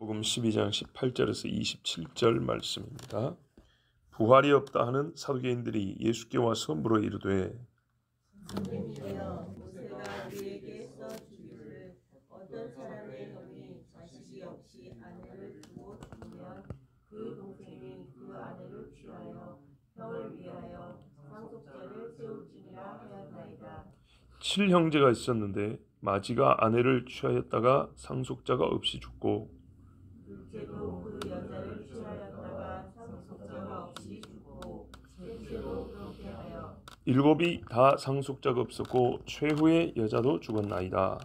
요한복음 12장 18절에서 27절 말씀입니다. 부활이 없다 하는 사두개인들이 예수께 와서 물어 이르되 선생님이여, 모세가 우리에게 써주기를 어떤 사람의 형이 자식이 없이 아내를 두고 죽으면 그 동생이 그 아내를 취하여 형을 위하여 상속자를 세울지니라 하였나이다. 7형제가 있었는데 마지가 아내를 취하였다가 상속자가 없이 죽고 둘째도 그 여자를 취하였다가 상속자가 없이 죽고 셋째도 그렇게 하여 일곱이 다 상속자가 없었고 최후의 여자도 죽었나이다.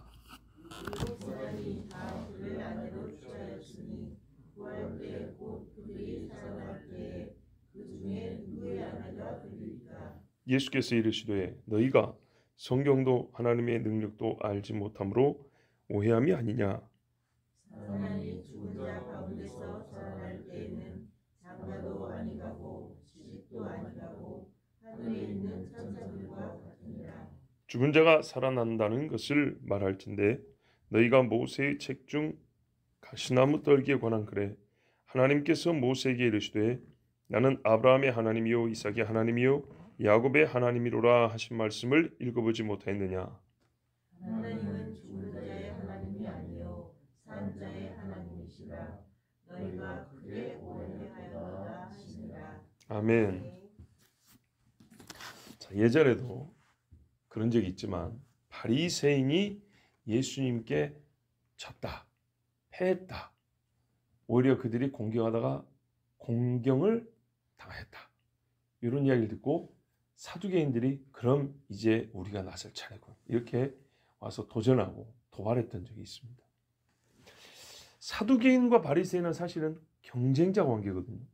일곱 사람이 다 그를 아내로 취하였으니 구할 때 곧 그들이 살아날 때에 그 중에 누구의 아내가 되리까. 예수께서 이르시되 너희가 성경도 하나님의 능력도 알지 못함으로 오해함이 아니냐. 사람이 죽은 자 가운데서 살아날 때에는 장가도 아니가고 시집도 아니가고 하늘에 있는 천사들과 같으니라. 죽은 자가 살아난다는 것을 말할진대 너희가 모세의 책 중 가시나무 떨기에 관한 글에 하나님께서 모세에게 이르시되 나는 아브라함의 하나님이요 이삭의 하나님이요 야곱의 하나님이로라 하신 말씀을 읽어보지 못하였느냐. 하나님은 죽은 자의 하나님이 아니요 산 자의 하나님이시라. 너희가 그에 오해하였다 하시니라. 아멘. 자, 예전에도 그런 적이 있지만 바리새인이 예수님께 졌다, 패했다. 오히려 그들이 공경하다가 공경을 당했다. 이런 이야기를 듣고 사두개인들이 그럼 이제 우리가 나설 차례고 이렇게 와서 도전하고 도발했던 적이 있습니다. 사두개인과 바리새인은 사실은 경쟁자 관계거든요.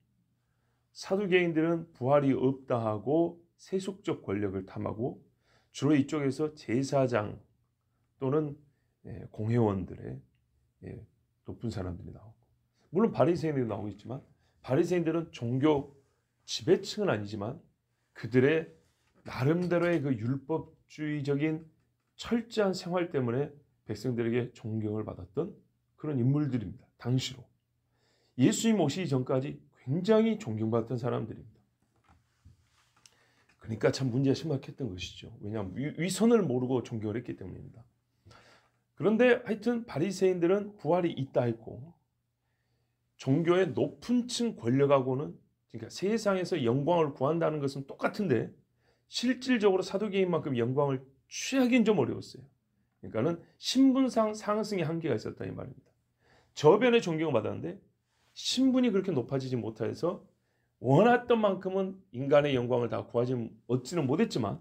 사두개인들은 부활이 없다 하고 세속적 권력을 탐하고 주로 이쪽에서 제사장 또는 공회원들의 높은 사람들이 나오고, 물론 바리새인들이 나오고 있지만 바리새인들은 종교 지배층은 아니지만 그들의 나름대로의 그 율법주의적인 철저한 생활 때문에 백성들에게 존경을 받았던 그런 인물들입니다. 당시로 예수님 오시기 전까지 굉장히 존경받던 사람들입니다. 그러니까 참 문제가 심각했던 것이죠. 왜냐하면 위선을 모르고 존경을 했기 때문입니다. 그런데 하여튼 바리새인들은 부활이 있다 했고 종교의 높은 층 권력하고는, 그러니까 세상에서 영광을 구한다는 것은 똑같은데 실질적으로 사두개인만큼 영광을 취하기는 좀 어려웠어요. 그러니까는 신분상 상승의 한계가 있었다 이 말입니다. 저변에 존경을 받았는데 신분이 그렇게 높아지지 못해서 원했던 만큼은 인간의 영광을 다 얻지는 못했지만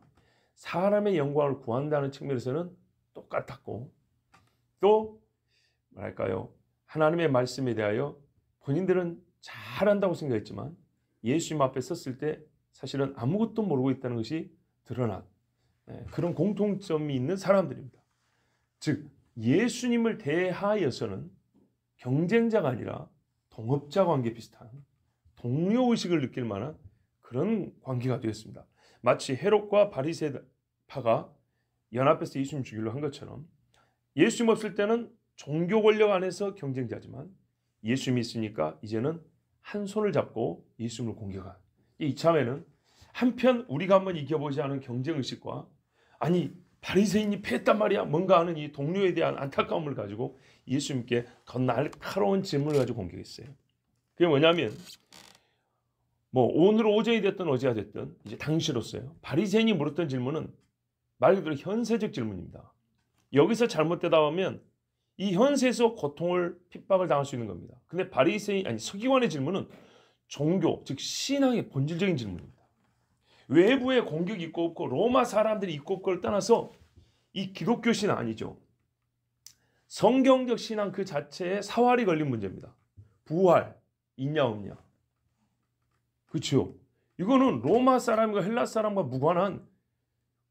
사람의 영광을 구한다는 측면에서는 똑같았고, 또 뭐랄까요, 하나님의 말씀에 대하여 본인들은 잘한다고 생각했지만 예수님 앞에 섰을 때 사실은 아무것도 모르고 있다는 것이 드러난 그런 공통점이 있는 사람들입니다. 즉 예수님을 대하여서는 경쟁자가 아니라 동업자 관계 비슷한 동료의식을 느낄 만한 그런 관계가 되었습니다. 마치 헤롯과 바리새파가 연합해서 예수님 죽이려 한 것처럼 예수님 없을 때는 종교 권력 안에서 경쟁자지만 예수님이 있으니까 이제는 한 손을 잡고 예수님을 공격한 이참에는 한편 우리가 한번 이겨보지 않은 경쟁의식과 아니 바리새인이 패했단 말이야 뭔가 하는 이 동료에 대한 안타까움을 가지고 예수님께 더 날카로운 질문을 가지고 공격했어요. 그게 뭐냐면 오늘 오전이 됐든 어제가 됐든 이제 당시로서요. 바리새인이 물었던 질문은 말 그대로 현세적 질문입니다. 여기서 잘못 대답하면 이 현세에서 고통을 핍박을 당할 수 있는 겁니다. 근데 서기관의 질문은 종교, 즉 신앙의 본질적인 질문입니다. 외부의 공격이 있고 없고 로마 사람들이 있고 없고를 떠나서 이 기독교 신앙 아니죠. 성경적 신앙 그 자체에 사활이 걸린 문제입니다. 부활 있냐 없냐. 그렇죠. 이거는 로마 사람과 헬라 사람과 무관한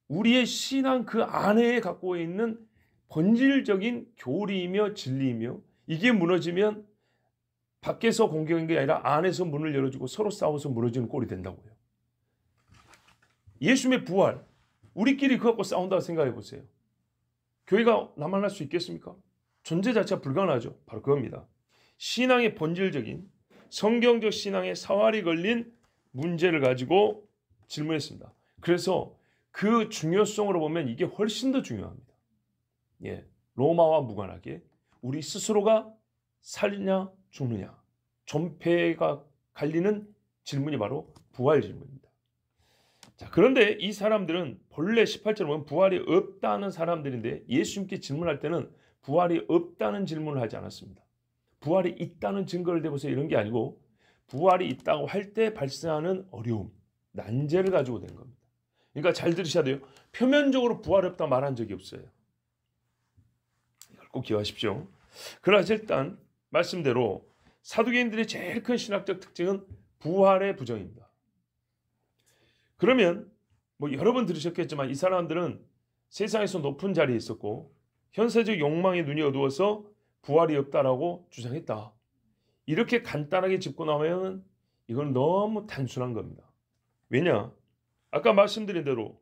우리의 신앙 그 안에 갖고 있는 본질적인 교리이며 진리이며 이게 무너지면 밖에서 공격인 게 아니라 안에서 문을 열어주고 서로 싸워서 무너지는 꼴이 된다고요. 예수님의 부활, 우리끼리 그거 갖고 싸운다고 생각해 보세요. 교회가 남아날 수 있겠습니까? 존재 자체가 불가능하죠. 바로 그겁니다. 신앙의 본질적인 성경적 신앙의 사활이 걸린 문제를 가지고 질문했습니다. 그래서 그 중요성으로 보면 이게 훨씬 더 중요합니다. 예, 로마와 무관하게 우리 스스로가 살냐 죽느냐 존폐가 갈리는 질문이 바로 부활 질문입니다. 자, 그런데 이 사람들은 본래 18절에 보면 부활이 없다는 사람들인데 예수님께 질문할 때는 부활이 없다는 질문을 하지 않았습니다. 부활이 있다는 증거를 대보세요 이런 게 아니고 부활이 있다고 할 때 발생하는 어려움, 난제를 가지고 된 겁니다. 그러니까 잘 들으셔야 돼요. 표면적으로 부활이 없다 말한 적이 없어요. 이걸 꼭 기억하십시오. 그러나 일단 말씀대로 사두개인들의 제일 큰 신학적 특징은 부활의 부정입니다. 그러면 뭐 여러 번 들으셨겠지만 이 사람들은 세상에서 높은 자리에 있었고 현세적 욕망의 눈이 어두워서 부활이 없다라고 주장했다. 이렇게 간단하게 짚고 나면 이건 너무 단순한 겁니다. 왜냐? 아까 말씀드린 대로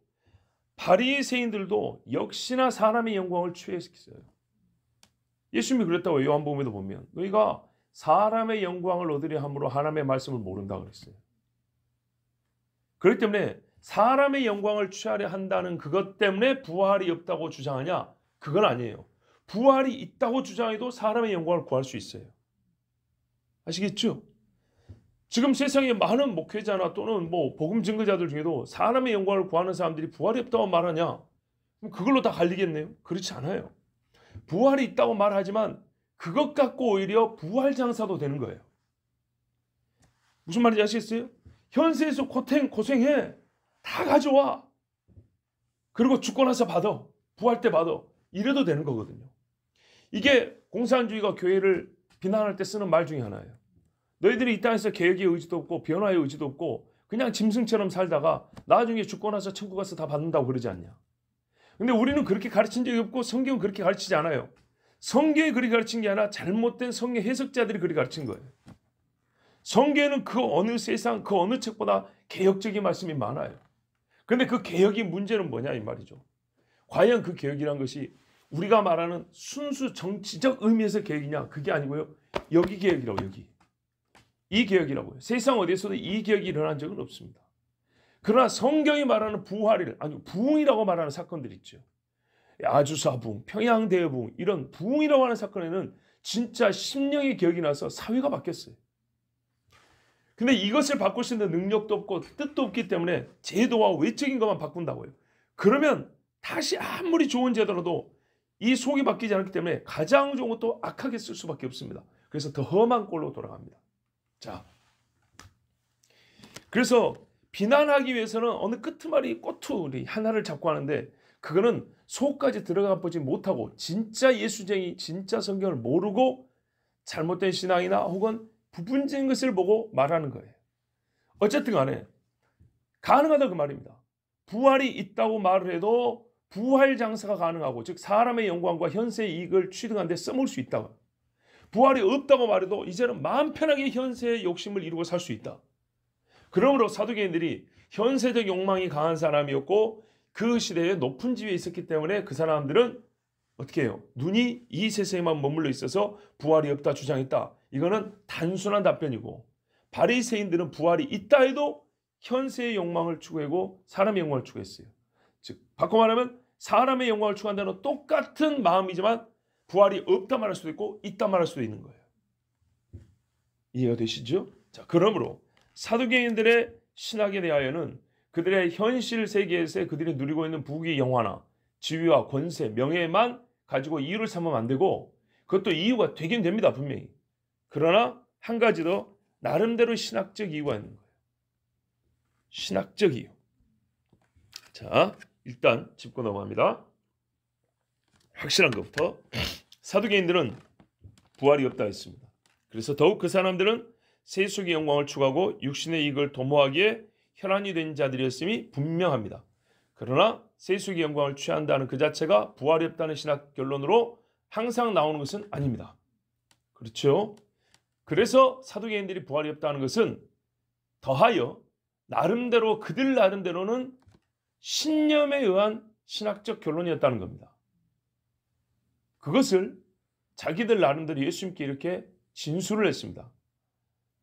바리새인들도 역시나 사람의 영광을 취했어요. 예수님이 그랬다고 요한복음에도 보면 너희가 사람의 영광을 얻으려 함으로 하나님의 말씀을 모른다 그랬어요. 그렇기 때문에 사람의 영광을 취하려 한다는 그것 때문에 부활이 없다고 주장하냐? 그건 아니에요. 부활이 있다고 주장해도 사람의 영광을 구할 수 있어요. 아시겠죠? 지금 세상에 많은 목회자나 또는 뭐 복음 증거자들 중에도 사람의 영광을 구하는 사람들이 부활이 없다고 말하냐? 그럼 그걸로 다 갈리겠네요? 그렇지 않아요. 부활이 있다고 말하지만 그것 갖고 오히려 부활 장사도 되는 거예요. 무슨 말인지 아시겠어요? 현세에서 고생해. 다 가져와. 그리고 죽고 나서 받아. 부활 때 받아. 이래도 되는 거거든요. 이게 공산주의가 교회를 비난할 때 쓰는 말 중에 하나예요. 너희들이 이 땅에서 개혁의 의지도 없고 변화의 의지도 없고 그냥 짐승처럼 살다가 나중에 죽고 나서 천국 가서 다 받는다고 그러지 않냐. 근데 우리는 그렇게 가르친 적이 없고 성경은 그렇게 가르치지 않아요. 성경이 그렇게 가르친 게 아니라 잘못된 성경 해석자들이 그렇게 가르친 거예요. 성경에는 그 어느 세상 그 어느 책보다 개혁적인 말씀이 많아요. 그런데 그 개혁의 문제는 뭐냐 이 말이죠. 과연 그 개혁이란 것이 우리가 말하는 순수 정치적 의미에서 개혁이냐? 그게 아니고요. 여기 개혁이라고 여기. 이 개혁이라고요. 세상 어디에서도 이 개혁이 일어난 적은 없습니다. 그러나 성경이 말하는 부흥이라고 말하는 사건들이 있죠. 아주사 부흥, 평양 대부흥 이런 부흥이라고 하는 사건에는 진짜 심령의 개혁이 나서 사회가 바뀌었어요. 근데 이것을 바꿀 수 있는 능력도 없고 뜻도 없기 때문에 제도와 외적인 것만 바꾼다고요. 그러면 다시 아무리 좋은 제도라도 이 속이 바뀌지 않기 때문에 가장 좋은 것도 악하게 쓸 수밖에 없습니다. 그래서 더 험한 꼴로 돌아갑니다. 자, 그래서 비난하기 위해서는 어느 끄트머리 꼬투리 하나를 잡고 하는데 그거는 속까지 들어가 보지 못하고 진짜 예수쟁이 진짜 성경을 모르고 잘못된 신앙이나 혹은 부분적인 것을 보고 말하는 거예요. 어쨌든 간에 가능하다 그 말입니다. 부활이 있다고 말을 해도 부활 장사가 가능하고 즉 사람의 영광과 현세의 이익을 취득하는 데 써먹을 수 있다. 부활이 없다고 말해도 이제는 마음 편하게 현세의 욕심을 이루고 살 수 있다. 그러므로 사두개인들이 현세적 욕망이 강한 사람이었고 그 시대에 높은 지위에 있었기 때문에 그 사람들은 어떻게 해요? 눈이 이 세상에만 머물러 있어서 부활이 없다 주장했다. 이거는 단순한 답변이고 바리새인들은 부활이 있다 해도 현세의 욕망을 추구하고 사람의 영광을 추구했어요. 즉 바꿔 말하면 사람의 영광을 추구한다는 똑같은 마음이지만 부활이 없다 말할 수도 있고 있다 말할 수도 있는 거예요. 이해가 되시죠? 자, 그러므로 사두개인들의 신학에 대하여는 그들의 현실 세계에서 그들이 누리고 있는 부귀 영화나 지위와 권세, 명예만 가지고 이유를 삼으면 안 되고 그것도 이유가 되긴 됩니다. 분명히. 그러나 한 가지 더 나름대로 신학적 이유가 있는 거예요. 신학적 이유. 자, 일단 짚고 넘어갑니다. 확실한 것부터 사두개인들은 부활이 없다 했습니다. 그래서 더욱 그 사람들은 세속의 영광을 추구하고 육신의 이익을 도모하기에 혈안이 된 자들이었음이 분명합니다. 그러나 세속의 영광을 취한다는 그 자체가 부활이 없다는 신학 결론으로 항상 나오는 것은 아닙니다. 그렇죠? 그래서 사두개인들이 부활이 없다는 것은 더하여 나름대로 그들 나름대로는 신념에 의한 신학적 결론이었다는 겁니다. 그것을 자기들 나름대로 예수님께 이렇게 진술을 했습니다.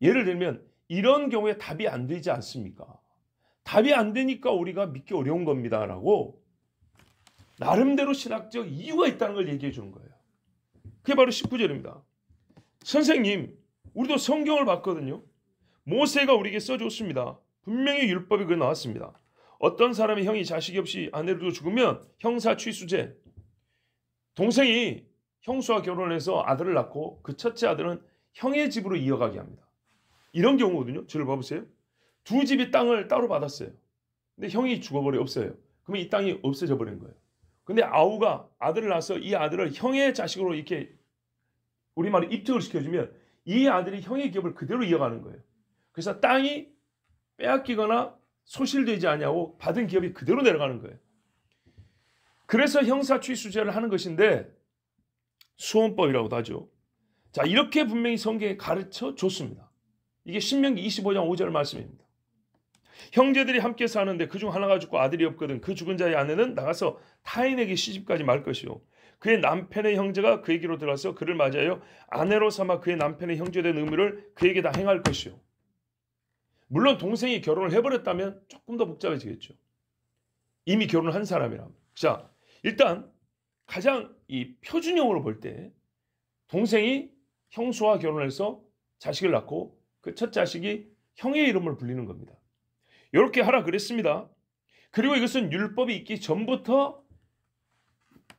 예를 들면 이런 경우에 답이 안 되지 않습니까? 답이 안 되니까 우리가 믿기 어려운 겁니다 라고 나름대로 신학적 이유가 있다는 걸 얘기해 주는 거예요. 그게 바로 19절입니다. 선생님, 우리도 성경을 봤거든요. 모세가 우리에게 써줬습니다. 분명히 율법이 그 나왔습니다. 어떤 사람이 형이 자식이 없이 아내를 두고 죽으면 형사 취수제. 동생이 형수와 결혼해서 아들을 낳고 그 첫째 아들은 형의 집으로 이어가게 합니다. 이런 경우거든요. 저를 봐보세요. 두 집이 땅을 따로 받았어요. 근데 형이 죽어버려 없어요. 그러면 이 땅이 없어져 버린 거예요. 근데 아우가 아들을 낳아서 이 아들을 형의 자식으로 이렇게 우리말로 입증을 시켜주면 이 아들이 형의 기업을 그대로 이어가는 거예요. 그래서 땅이 빼앗기거나 소실되지 않냐고 받은 기업이 그대로 내려가는 거예요. 그래서 형사취수제를 하는 것인데 수혼법이라고도 하죠. 자, 이렇게 분명히 성경에 가르쳐 줬습니다. 이게 신명기 25장 5절 말씀입니다. 형제들이 함께 사는데 그중 하나가 죽고 아들이 없거든 그 죽은 자의 아내는 나가서 타인에게 시집가지 말 것이요 그의 남편의 형제가 그에게로 들어가서 그를 맞이하여 아내로 삼아 그의 남편의 형제된 의무를 그에게 다 행할 것이요. 물론 동생이 결혼을 해버렸다면 조금 더 복잡해지겠죠. 이미 결혼을 한 사람이라면. 자, 일단 가장 이 표준형으로 볼 때 동생이 형수와 결혼해서 자식을 낳고 그 첫 자식이 형의 이름을 불리는 겁니다. 이렇게 하라 그랬습니다. 그리고 이것은 율법이 있기 전부터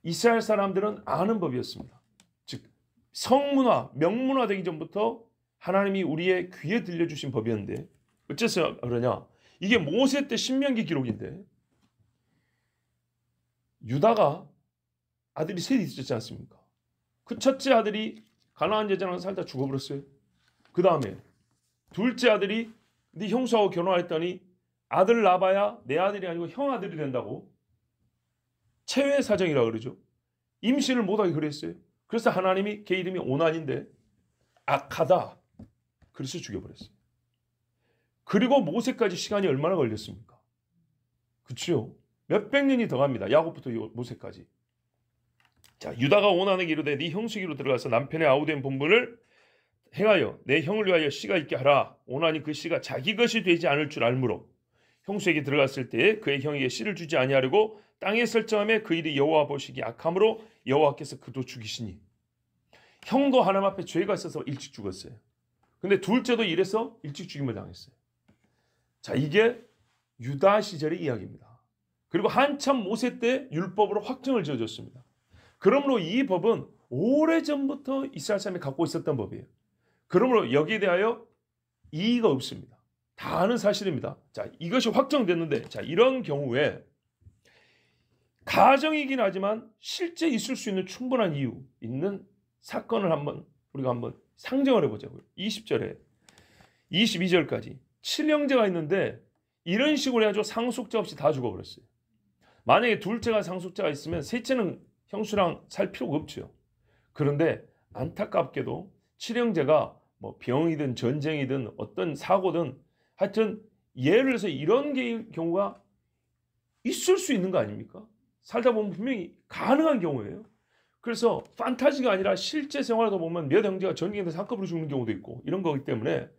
이스라엘 사람들은 아는 법이었습니다. 즉 성문화, 명문화되기 전부터 하나님이 우리의 귀에 들려주신 법이었는데 어째서 그러냐? 이게 모세 때 신명기 기록인데 유다가 아들이 셋이 있었지 않습니까? 그 첫째 아들이 가나안 제자랑 살다 죽어버렸어요. 그 다음에 둘째 아들이 네 형수하고 결혼했더니 아들 낳아봐야 내 아들이 아니고 형 아들이 된다고 체외 사정이라고 그러죠. 임신을 못하게 그랬어요. 그래서 하나님이 걔 이름이 오난인데 악하다. 그래서 죽여버렸어요. 그리고 모세까지 시간이 얼마나 걸렸습니까? 그렇죠? 몇백 년이 더 갑니다. 야곱부터 모세까지. 자, 유다가 오난에게 이르되 네 형수에게로 들어가서 남편의 아우된 본분을 행하여 내 형을 위하여 씨가 있게 하라. 오난이 그 씨가 자기 것이 되지 않을 줄 알므로 형수에게 들어갔을 때에 그의 형에게 씨를 주지 아니하려고 땅에 설정함에 그 일이 여호와 보시기 악함으로 여호와께서 그도 죽이시니. 형도 하나님 앞에 죄가 있어서 일찍 죽었어요. 근데 둘째도 이래서 일찍 죽임을 당했어요. 자, 이게 유다 시절의 이야기입니다. 그리고 한참 모세 때 율법으로 확정을 지어줬습니다. 그러므로 이 법은 오래전부터 이스라엘 사람이 갖고 있었던 법이에요. 그러므로 여기에 대하여 이의가 없습니다. 다 아는 사실입니다. 자, 이것이 확정됐는데 자, 이런 경우에 가정이긴 하지만 실제 있을 수 있는 충분한 이유 있는 사건을 우리가 한번 상정을 해보자고요. 20절에 22절까지 7형제가 있는데 이런 식으로 해가지고 상속자 없이 다 죽어버렸어요. 만약에 둘째가 상속자가 있으면 셋째는 형수랑 살 필요가 없죠. 그런데 안타깝게도 7형제가 뭐 병이든 전쟁이든 어떤 사고든 하여튼 예를 들어서 이런 경우가 있을 수 있는 거 아닙니까? 살다 보면 분명히 가능한 경우예요. 그래서 판타지가 아니라 실제 생활에도 보면 몇 형제가 전쟁에서 한꺼번에 죽는 경우도 있고 이런 거기 때문에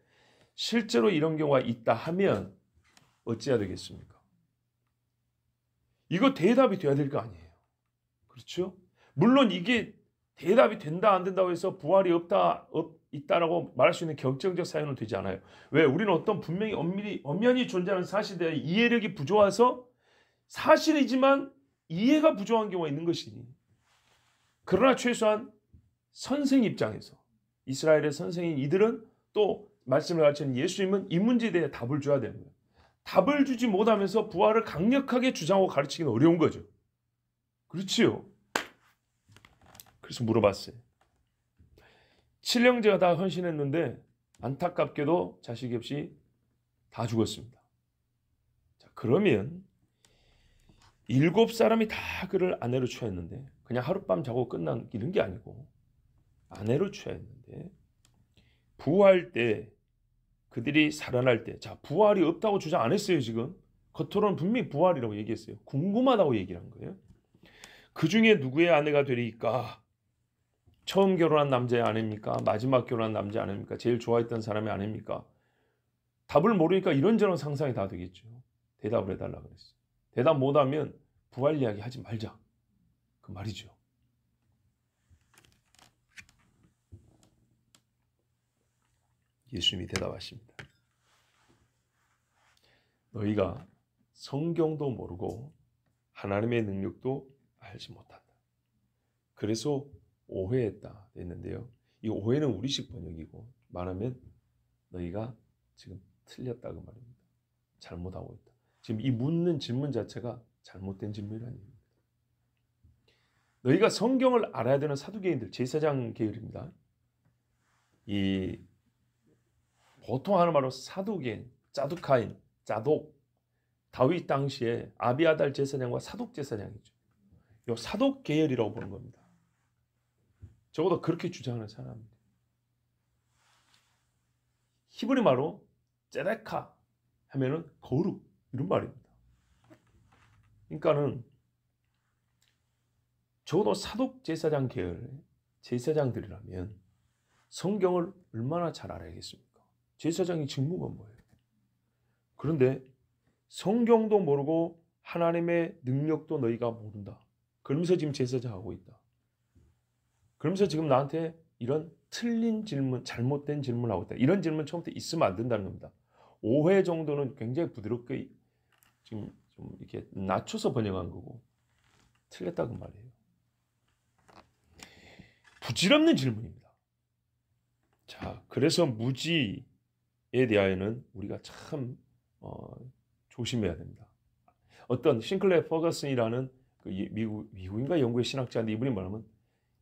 실제로 이런 경우가 있다 하면 어찌해야 되겠습니까? 이거 대답이 돼야 될 거 아니에요. 그렇죠? 물론 이게 대답이 된다 안 된다고 해서 부활이 있다라고 말할 수 있는 결정적 사유는 되지 않아요. 왜? 우리는 어떤 분명히 엄연히 존재하는 사실에 대한 이해력이 부족해서 사실이지만 이해가 부족한 경우가 있는 것이니 그러나 최소한 선생 입장에서 이스라엘의 선생인 이들은 또 말씀을 가르치는 예수님은 이 문제에 대해 답을 줘야 되는 거예요. 답을 주지 못하면서 부활을 강력하게 주장하고 가르치기는 어려운 거죠. 그렇지요? 그래서 물어봤어요. 7형제가 다 헌신했는데 안타깝게도 자식이 없이 다 죽었습니다. 자, 그러면 7사람이 다 그를 아내로 취했는데 그냥 하룻밤 자고 끝난 이런 게 아니고 아내로 취했는데 부활 때 그들이 살아날 때 자 부활이 없다고 주장 안 했어요. 지금 겉으로는 분명히 부활이라고 얘기했어요. 궁금하다고 얘기를 한 거예요. 그 중에 누구의 아내가 되리까? 처음 결혼한 남자 아닙니까? 마지막 결혼한 남자 아닙니까? 제일 좋아했던 사람이 아닙니까? 답을 모르니까 이런저런 상상이 다 되겠죠. 대답을 해달라 그랬어요. 대답 못하면 부활 이야기 하지 말자. 그 말이죠. 예수님이 대답하십니다. 너희가 성경도 모르고 하나님의 능력도 알지 못한다. 그래서 오해했다 했는데요. 이 오해는 우리식 번역이고 말하면 너희가 지금 틀렸다고 말입니다. 잘못하고 있다. 지금 이 묻는 질문 자체가 잘못된 질문이라는 얘기입니다. 너희가 성경을 알아야 되는 사두개인들, 제사장 계열입니다. 이 보통 하는 말로 사두개인, 짜두카인, 짜독, 다윗 당시에 아비아달 제사장과 사독 제사장이죠. 이 사독 계열이라고 보는 겁니다. 적어도 그렇게 주장하는 사람입니다. 히브리 말로 ጼ데카 하면은 거룩 이런 말입니다. 그러니까는 적어도 사독 제사장 계열 제사장들이라면 성경을 얼마나 잘 알아야겠습니까? 제사장의 직무가 뭐예요? 그런데 성경도 모르고 하나님의 능력도 너희가 모른다. 그러면서 지금 제사장하고 있다. 그러면서 지금 나한테 이런 틀린 질문, 잘못된 질문을 하고 있다. 이런 질문 처음부터 있으면 안 된다는 겁니다. 오해 정도는 굉장히 부드럽게 지금 좀 이렇게 낮춰서 번역한 거고 틀렸다고 말이에요. 부질없는 질문입니다. 자, 그래서 무지에 대하여는 우리가 참 조심해야 됩니다. 어떤 싱클레어 퍼거슨이라는 그 미국인가 영국의 신학자인데 이분이 뭐냐면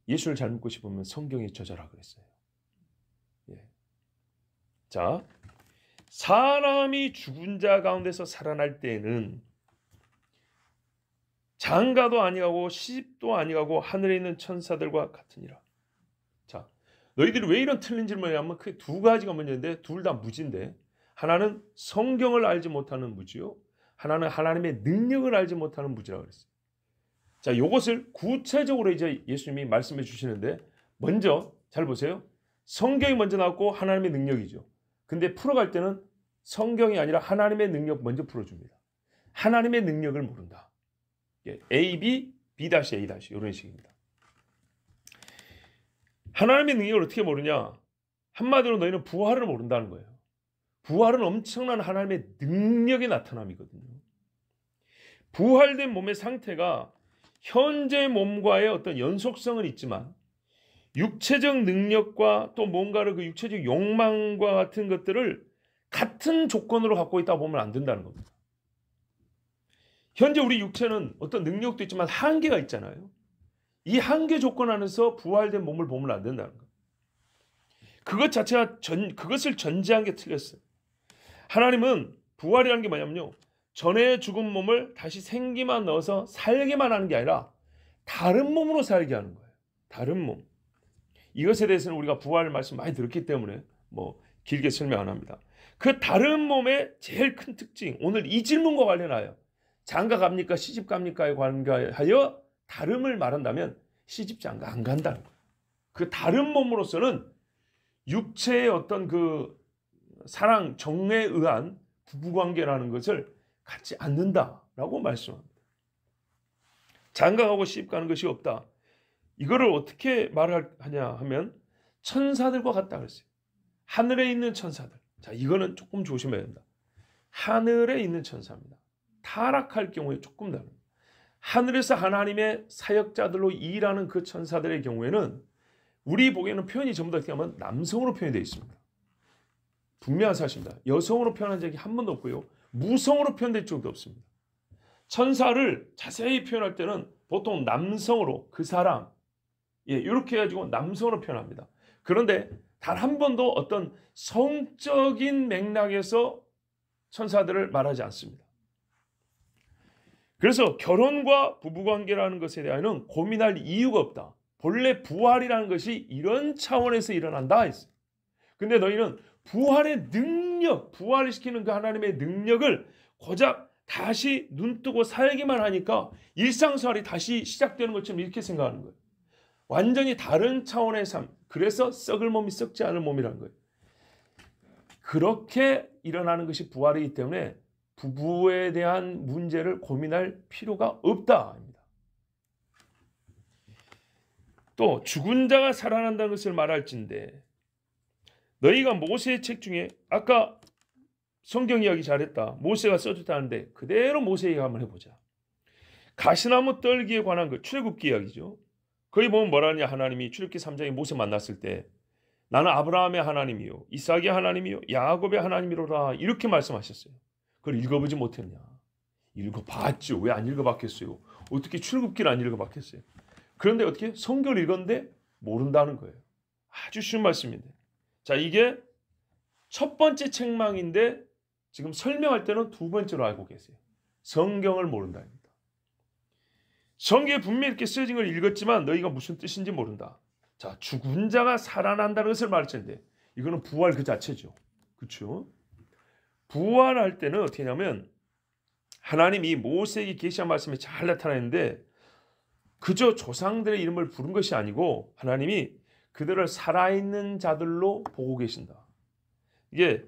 예수를 잘 믿고 싶으면 성경에 젖어라 그랬어요. 예. 자, 사람이 죽은 자 가운데서 살아날 때에는 장가도 아니하고 시집도 아니하고 하늘에 있는 천사들과 같으니라. 자, 너희들이 왜 이런 틀린 질문을 하면 그 두 가지가 문제인데 둘 다 무지인데 하나는 성경을 알지 못하는 무지요. 하나는 하나님의 능력을 알지 못하는 무지라고 그랬어요. 자, 이것을 구체적으로 이제 예수님이 말씀해 주시는데 먼저 잘 보세요. 성경이 먼저 나왔고 하나님의 능력이죠. 근데 풀어갈 때는 성경이 아니라 하나님의 능력 먼저 풀어줍니다. 하나님의 능력을 모른다. A, B, B-A- 이런 식입니다. 하나님의 능력을 어떻게 모르냐? 한마디로 너희는 부활을 모른다는 거예요. 부활은 엄청난 하나님의 능력의 나타남이거든요. 부활된 몸의 상태가 현재 몸과의 어떤 연속성은 있지만 육체적 능력과 또 뭔가를 그 육체적 욕망과 같은 것들을 같은 조건으로 갖고 있다 보면 안 된다는 겁니다. 현재 우리 육체는 어떤 능력도 있지만 한계가 있잖아요. 이 한계 조건 안에서 부활된 몸을 보면 안 된다는 거예요. 그것 자체가 그것을 전제한 게 틀렸어요. 하나님은 부활이라는 게 뭐냐면요. 전에 죽은 몸을 다시 생기만 넣어서 살게만 하는 게 아니라 다른 몸으로 살게 하는 거예요. 다른 몸. 이것에 대해서는 우리가 부활 말씀 많이 들었기 때문에 뭐 길게 설명 안 합니다. 그 다른 몸의 제일 큰 특징, 오늘 이 질문과 관련하여 장가 갑니까? 시집 갑니까?에 관계하여 다름을 말한다면 시집 장가 안 간다는 거예요. 그 다른 몸으로서는 육체의 어떤 그 사랑, 정에 의한 부부관계라는 것을 갖지 않는다라고 말씀합니다. 장가 가고 시집 가는 것이 없다. 이거를 어떻게 말하냐 하면 천사들과 같다 그랬어요. 하늘에 있는 천사들. 자, 이거는 조금 조심해야 된다. 하늘에 있는 천사입니다. 타락할 경우에 조금 다릅니다. 하늘에서 하나님의 사역자들로 일하는 그 천사들의 경우에는 우리 보기에는 표현이 전부 다 어떻게 하면 남성으로 표현되어 있습니다. 분명한 사실입니다. 여성으로 표현한 적이 한 번도 없고요. 무성으로 표현된 적도 없습니다. 천사를 자세히 표현할 때는 보통 남성으로 그 사람 이렇게 해가지고 남성으로 표현합니다. 그런데 단 한 번도 어떤 성적인 맥락에서 천사들을 말하지 않습니다. 그래서 결혼과 부부관계라는 것에 대해서는 고민할 이유가 없다. 본래 부활이라는 것이 이런 차원에서 일어난다 했어요. 근데 너희는 부활의 능력, 부활시키는 그 하나님의 능력을 고작 다시 눈 뜨고 살기만 하니까 일상생활이 다시 시작되는 것처럼 이렇게 생각하는 거예요. 완전히 다른 차원의 삶. 그래서 썩을 몸이 썩지 않을 몸이라는 거예요. 그렇게 일어나는 것이 부활이기 때문에 부부에 대한 문제를 고민할 필요가 없다. 또 죽은 자가 살아난다는 것을 말할진대 너희가 모세의 책 중에 아까 성경 이야기 잘했다. 모세가 써줬다는데 그대로 모세 이야기 한번 해보자. 가시나무 떨기에 관한 그 출애굽기 이야기죠. 거기 보면 뭐라냐 하나님이 출애굽기 3장에 모세 만났을 때 나는 아브라함의 하나님이요 이삭의 하나님이요 야곱의 하나님이로라 이렇게 말씀하셨어요. 그걸 읽어보지 못했냐? 읽어봤죠. 왜 안 읽어봤겠어요? 어떻게 출애굽기를 안 읽어봤겠어요? 그런데 어떻게 성경을 읽었는데 모른다는 거예요. 아주 쉬운 말씀인데. 자, 이게 첫 번째 책망인데 지금 설명할 때는 두 번째로 알고 계세요. 성경을 모른다입니다. 성경에 분명히 이렇게 쓰여진 걸 읽었지만 너희가 무슨 뜻인지 모른다. 자, 죽은 자가 살아난다는 것을 말했는데 이거는 부활 그 자체죠. 그렇죠? 부활할 때는 어떻게 하냐면 하나님이 모세에게 계시한 말씀이 잘 나타나는데 그저 조상들의 이름을 부른 것이 아니고 하나님이 그들을 살아있는 자들로 보고 계신다. 이게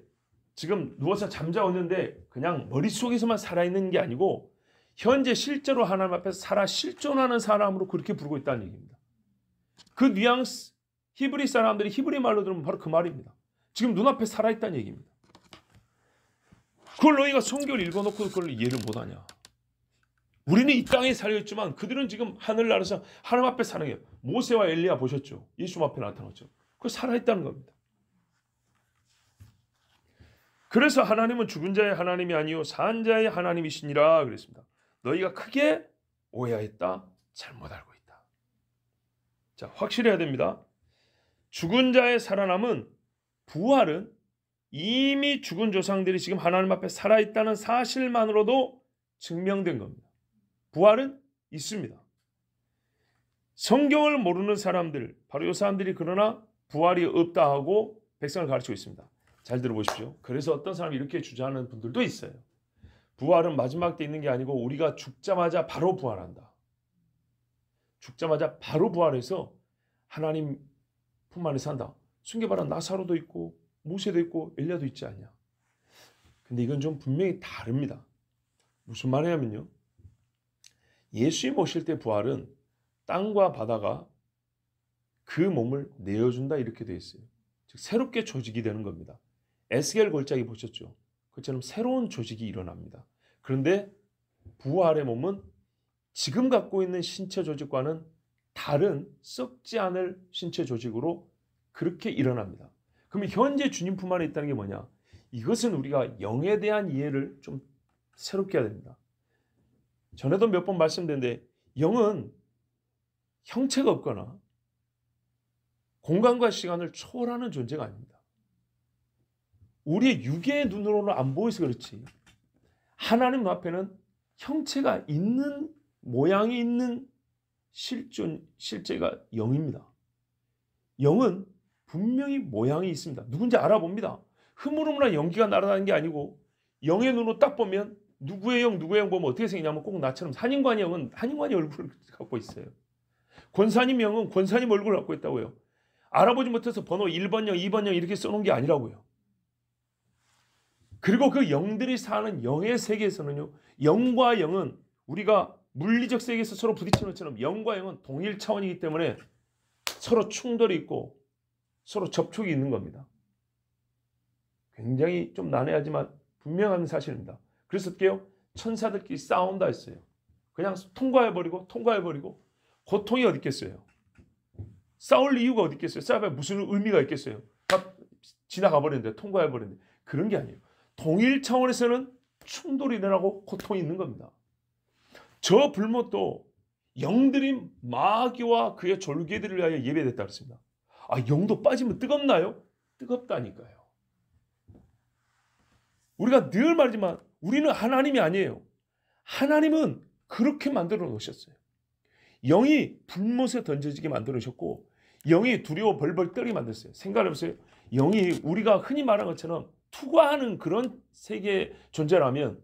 지금 누워서 잠자고 있는데 그냥 머릿속에서만 살아있는 게 아니고 현재 실제로 하나님 앞에서 살아 실존하는 사람으로 그렇게 부르고 있다는 얘기입니다. 그 뉘앙스 히브리 사람들이 히브리 말로 들으면 바로 그 말입니다. 지금 눈앞에 살아있다는 얘기입니다. 그걸 너희가 성경을 읽어놓고 그걸 이해를 못하냐. 우리는 이 땅에 살아있지만 그들은 지금 하늘나라에서 하나님 앞에 사는 거예요. 모세와 엘리야 보셨죠? 예수 앞에 나타났죠. 그거 살아있다는 겁니다. 그래서 하나님은 죽은 자의 하나님이 아니요 산 자의 하나님이시니라 그랬습니다. 너희가 크게 오해했다. 잘못 알고 있다. 자, 확실해야 됩니다. 죽은 자의 살아남은 부활은 이미 죽은 조상들이 지금 하나님 앞에 살아있다는 사실만으로도 증명된 겁니다. 부활은 있습니다. 성경을 모르는 사람들, 바로 이 사람들이 그러나 부활이 없다 하고 백성을 가르치고 있습니다. 잘 들어보십시오. 그래서 어떤 사람이 이렇게 주장하는 분들도 있어요. 부활은 마지막 때 있는 게 아니고 우리가 죽자마자 바로 부활한다. 죽자마자 바로 부활해서 하나님 품 안에 산다. 숨겨봐라 나사로도 있고 모세도 있고 엘리야도 있지 않냐. 근데 이건 좀 분명히 다릅니다. 무슨 말이냐면요. 예수님 오실 때 부활은 땅과 바다가 그 몸을 내어준다 이렇게 되어 있어요. 즉 새롭게 조직이 되는 겁니다. 에스겔 골짜기 보셨죠? 그처럼 새로운 조직이 일어납니다. 그런데 부활의 몸은 지금 갖고 있는 신체 조직과는 다른 썩지 않을 신체 조직으로 그렇게 일어납니다. 그럼 현재 주님 품 안에 있다는 게 뭐냐? 이것은 우리가 영에 대한 이해를 좀 새롭게 해야 됩니다. 전에도 몇 번 말씀드렸는데 영은 형체가 없거나 공간과 시간을 초월하는 존재가 아닙니다. 우리의 육의 눈으로는 안 보여서 그렇지 하나님 앞에는 형체가 있는 모양이 있는 실제가 영입니다. 영은 분명히 모양이 있습니다. 누군지 알아봅니다. 흐물흐물한 연기가 날아다니는 게 아니고 영의 눈으로 딱 보면 누구의 영 보면 어떻게 생기냐면 꼭 나처럼 한인관의 영은 한인관의 얼굴을 갖고 있어요. 권사님 영은 권사님 얼굴을 갖고 있다고요. 알아보지 못해서 번호 1번 영, 2번 영 이렇게 써놓은 게 아니라고요. 그리고 그 영들이 사는 영의 세계에서는요. 영과 영은 우리가 물리적 세계에서 서로 부딪히는 것처럼 영과 영은 동일 차원이기 때문에 서로 충돌이 있고 서로 접촉이 있는 겁니다. 굉장히 좀 난해하지만 분명한 사실입니다. 그래서 어떻게요? 천사들끼리 싸운다 했어요. 그냥 통과해버리고 고통이 어디 있겠어요? 싸울 이유가 어디 있겠어요? 싸우면 무슨 의미가 있겠어요? 다 지나가 버렸는데 통과해버렸는데 그런 게 아니에요. 동일 차원에서는 충돌이 일어나고 고통이 있는 겁니다. 저 불못도 영들이 마귀와 그의 졸개들을 위하여 예배됐다 그랬습니다. 아, 영도 빠지면 뜨겁나요? 뜨겁다니까요. 우리가 늘 말하지만 우리는 하나님이 아니에요. 하나님은 그렇게 만들어 놓으셨어요. 영이 불못에 던져지게 만들어 놓으셨고 영이 두려워 벌벌 떨게 만들었어요. 생각해보세요. 영이 우리가 흔히 말하는 것처럼 투과하는 그런 세계의 존재라면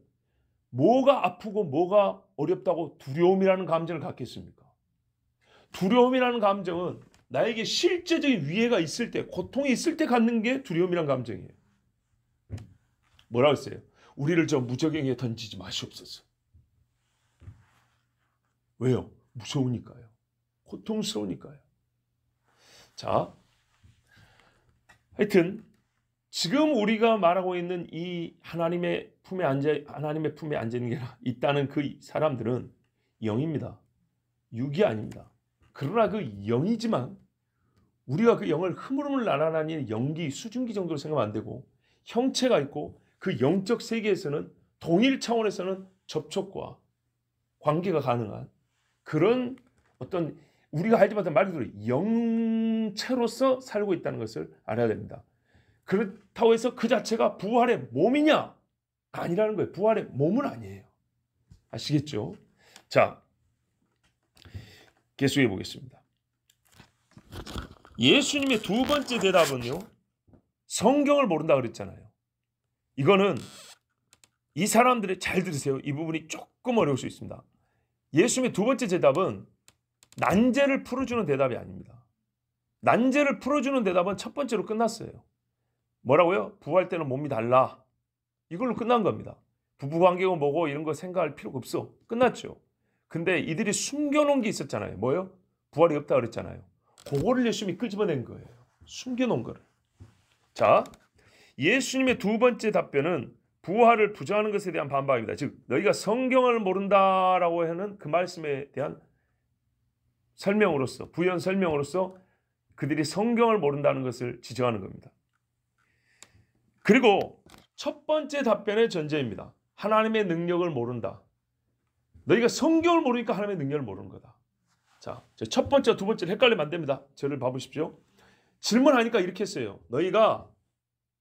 뭐가 아프고 뭐가 어렵다고 두려움이라는 감정을 갖겠습니까? 두려움이라는 감정은 나에게 실제적인 위해가 있을 때, 고통이 있을 때 갖는 게 두려움이라는 감정이에요. 뭐라고 했어요? 우리를 저 무저갱에 던지지 마시옵소서. 왜요? 무서우니까요. 고통스러우니까요. 자, 하여튼 지금 우리가 말하고 있는 이 하나님의 품에 앉아 있는 게 있다는 그 사람들은 영입니다. 육이 아닙니다. 그러나 그 영이지만 우리가 그 영을 흐물흐물 날아다니는 영기, 수증기 정도로 생각하면 안 되고 형체가 있고 그 영적 세계에서는 동일 차원에서는 접촉과 관계가 가능한 그런 어떤 우리가 할 때마다 말 그대로 영체로서 살고 있다는 것을 알아야 됩니다. 그렇다고 해서 그 자체가 부활의 몸이냐? 아니라는 거예요. 부활의 몸은 아니에요. 아시겠죠? 자, 계속해 보겠습니다. 예수님의 두 번째 대답은요, 성경을 모른다 그랬잖아요. 이거는 이 사람들이 잘 들으세요. 이 부분이 조금 어려울 수 있습니다. 예수님의 두 번째 대답은 난제를 풀어주는 대답이 아닙니다. 난제를 풀어주는 대답은 첫 번째로 끝났어요. 뭐라고요? 부활 때는 몸이 달라. 이걸로 끝난 겁니다. 부부관계고 뭐고 이런 거 생각할 필요가 없어. 끝났죠. 근데 이들이 숨겨놓은 게 있었잖아요. 뭐요? 부활이 없다 그랬잖아요. 그거를 예수님이 끄집어낸 거예요. 숨겨놓은 거를. 자, 예수님의 두 번째 답변은 부활을 부정하는 것에 대한 반박입니다. 즉 너희가 성경을 모른다라고 하는 그 말씀에 대한 설명으로서, 부연 설명으로서 그들이 성경을 모른다는 것을 지적하는 겁니다. 그리고 첫 번째 답변의 전제입니다. 하나님의 능력을 모른다. 너희가 성경을 모르니까 하나님의 능력을 모르는 거다. 자, 첫 번째, 두 번째를 헷갈리면 안 됩니다. 저를 봐보십시오. 질문하니까 이렇게 했어요. 너희가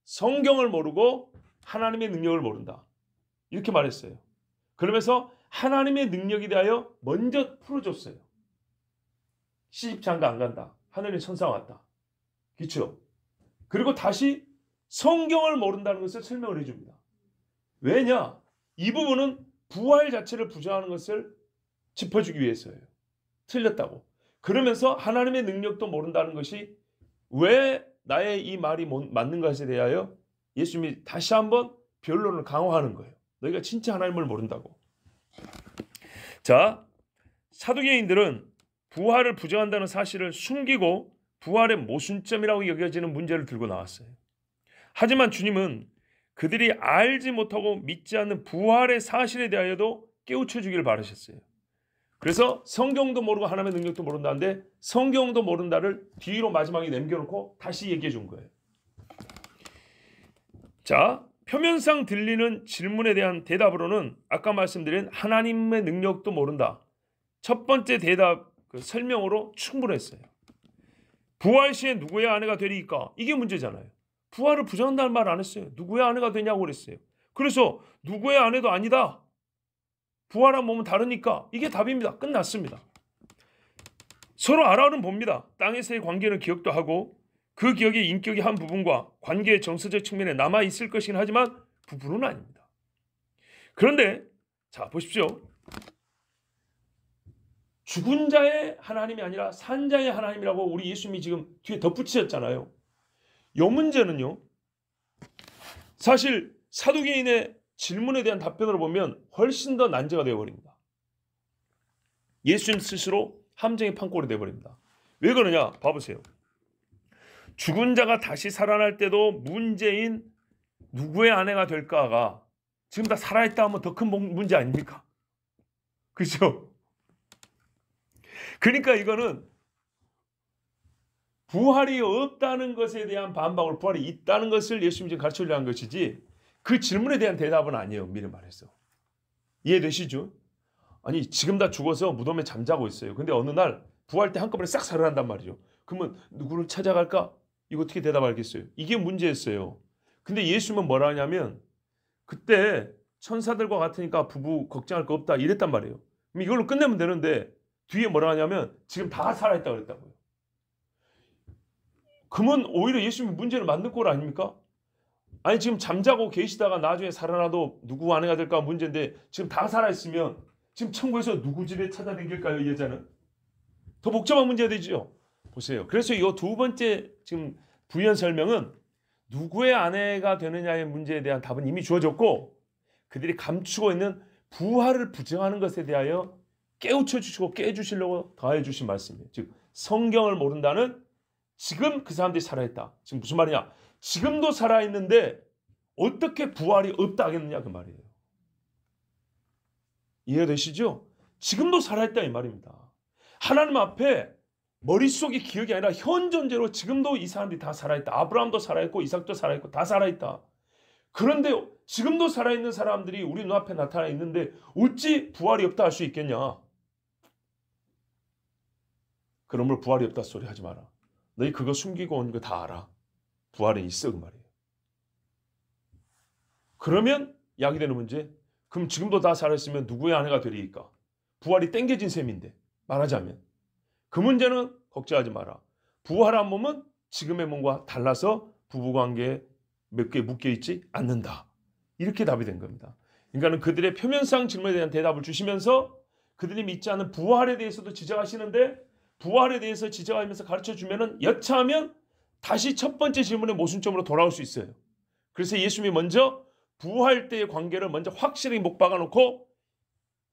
성경을 모르고 하나님의 능력을 모른다. 이렇게 말했어요. 그러면서 하나님의 능력에 대하여 먼저 풀어줬어요. 시집장가 안 간다. 하늘의 천사가 왔다. 그렇죠? 그리고 다시 성경을 모른다는 것을 설명을 해줍니다. 왜냐? 이 부분은 부활 자체를 부정하는 것을 짚어주기 위해서예요. 틀렸다고. 그러면서 하나님의 능력도 모른다는 것이 왜 나의 이 말이 맞는 것에 대하여 예수님이 다시 한번 변론을 강화하는 거예요. 너희가 진짜 하나님을 모른다고. 자, 사두개인들은 부활을 부정한다는 사실을 숨기고 부활의 모순점이라고 여겨지는 문제를 들고 나왔어요. 하지만 주님은 그들이 알지 못하고 믿지 않는 부활의 사실에 대하여도 깨우쳐 주기를 바라셨어요. 그래서 성경도 모르고 하나님의 능력도 모른다는데 성경도 모른다를 뒤로 마지막에 남겨놓고 다시 얘기해 준 거예요. 자, 표면상 들리는 질문에 대한 대답으로는 아까 말씀드린 하나님의 능력도 모른다. 첫 번째 대답 설명으로 충분했어요. 부활 시에 누구의 아내가 되리까? 이게 문제잖아요. 부활을 부정한다는 말 안 했어요. 누구의 아내가 되냐고 그랬어요. 그래서 누구의 아내도 아니다. 부활한 몸은 다르니까 이게 답입니다. 끝났습니다. 서로 알아는 봅니다. 땅에서의 관계는 기억도 하고 그 기억의 인격의 한 부분과 관계의 정서적 측면에 남아있을 것이긴 하지만 부분은 아닙니다. 그런데 자 보십시오. 죽은 자의 하나님이 아니라 산 자의 하나님이라고 우리 예수님이 지금 뒤에 덧붙이셨잖아요. 이 문제는요. 사실 사두개인의 질문에 대한 답변으로 보면 훨씬 더 난제가 되어버립니다. 예수님 스스로 함정의 판꼴이 되어버립니다. 왜 그러냐? 봐보세요. 죽은 자가 다시 살아날 때도 문제인 누구의 아내가 될까가 지금 다 살아있다 하면 더 큰 문제 아닙니까? 그렇죠? 그러니까 이거는 부활이 없다는 것에 대한 반박으로 부활이 있다는 것을 예수님이 가르쳐주려 한 것이지 그 질문에 대한 대답은 아니에요. 미리 말해서. 이해되시죠? 아니 지금 다 죽어서 무덤에 잠자고 있어요. 근데 어느 날 부활 때 한꺼번에 싹 살아난단 말이죠. 그러면 누구를 찾아갈까? 이거 어떻게 대답하겠어요? 이게 문제였어요. 근데 예수님은 뭐라 하냐면 그때 천사들과 같으니까 부부 걱정할 거 없다 이랬단 말이에요. 그럼 이걸로 끝내면 되는데 뒤에 뭐라 하냐면 지금 다 살아있다고 그랬다고요. 그러면 오히려 예수님이 문제를 만든 꼴 아닙니까? 아니 지금 잠자고 계시다가 나중에 살아나도 누구 아내가 될까 문제인데 지금 다 살아있으면 지금 천국에서 누구 집에 찾아다닐까요? 이 여자는? 더 복잡한 문제가 되죠. 보세요. 그래서 이 두 번째 지금 부연 설명은 누구의 아내가 되느냐의 문제에 대한 답은 이미 주어졌고 그들이 감추고 있는 부활을 부정하는 것에 대하여 깨우쳐 주시고 깨주시려고 더해 주신 말씀이에요. 즉 성경을 모른다는 지금 그 사람들이 살아있다. 지금 무슨 말이냐? 지금도 살아있는데 어떻게 부활이 없다 하겠느냐 그 말이에요. 이해되시죠? 지금도 살아있다 이 말입니다. 하나님 앞에 머릿속이 기억이 아니라 현 존재로 지금도 이 사람들이 다 살아있다. 아브라함도 살아있고 이삭도 살아있고 다 살아있다. 그런데 지금도 살아있는 사람들이 우리 눈앞에 나타나 있는데 어찌 부활이 없다 할 수 있겠냐? 그러므로 부활이 없다 소리 하지 마라. 너희 그거 숨기고 온 거 다 알아. 부활은 있어 그 말이에요. 그러면 야기되는 문제. 그럼 지금도 다 살아있으면 누구의 아내가 되리까? 부활이 땡겨진 셈인데 말하자면 그 문제는 걱정하지 마라. 부활한 몸은 지금의 몸과 달라서 부부관계에 몇 개 묶여있지 않는다. 이렇게 답이 된 겁니다. 그러니까 그들의 표면상 질문에 대한 대답을 주시면서 그들이 믿지 않는 부활에 대해서도 지적하시는데 부활에 대해서 지적하면서 가르쳐주면 여차하면 다시 첫 번째 질문의 모순점으로 돌아올 수 있어요. 그래서 예수님이 먼저 부활 때의 관계를 먼저 확실히 못 박아놓고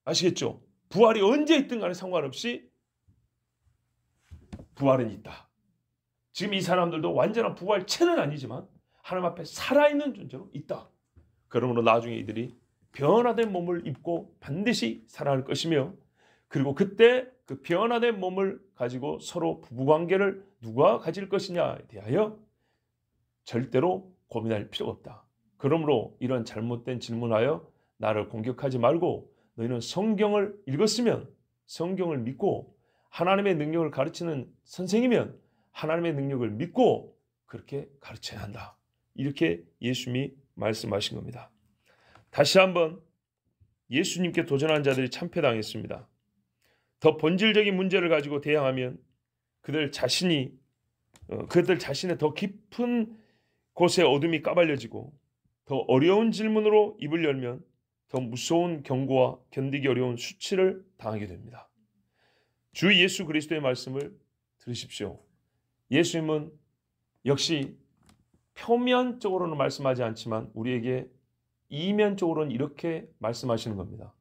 아시겠죠? 부활이 언제 있든 간에 상관없이 부활은 있다. 지금 이 사람들도 완전한 부활체는 아니지만 하나님 앞에 살아있는 존재로 있다. 그러므로 나중에 이들이 변화된 몸을 입고 반드시 살아날 것이며 그리고 그때 그 변화된 몸을 가지고 서로 부부관계를 누가 가질 것이냐에 대하여 절대로 고민할 필요가 없다. 그러므로 이런 잘못된 질문하여 나를 공격하지 말고 너희는 성경을 읽었으면 성경을 믿고 하나님의 능력을 가르치는 선생이면 하나님의 능력을 믿고 그렇게 가르쳐야 한다. 이렇게 예수님이 말씀하신 겁니다. 다시 한번 예수님께 도전한 자들이 참패당했습니다. 더 본질적인 문제를 가지고 대항하면 그들 자신의 더 깊은 곳에 어둠이 까발려지고 더 어려운 질문으로 입을 열면 더 무서운 경고와 견디기 어려운 수치를 당하게 됩니다. 주 예수 그리스도의 말씀을 들으십시오. 예수님은 역시 표면적으로는 말씀하지 않지만 우리에게 이면적으로는 이렇게 말씀하시는 겁니다.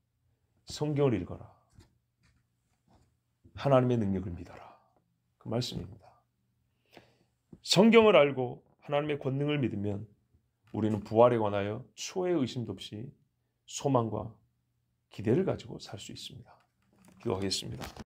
성경을 읽어라. 하나님의 능력을 믿어라. 그 말씀입니다. 성경을 알고 하나님의 권능을 믿으면 우리는 부활에 관하여 추호의 의심도 없이 소망과 기대를 가지고 살 수 있습니다. 기도하겠습니다.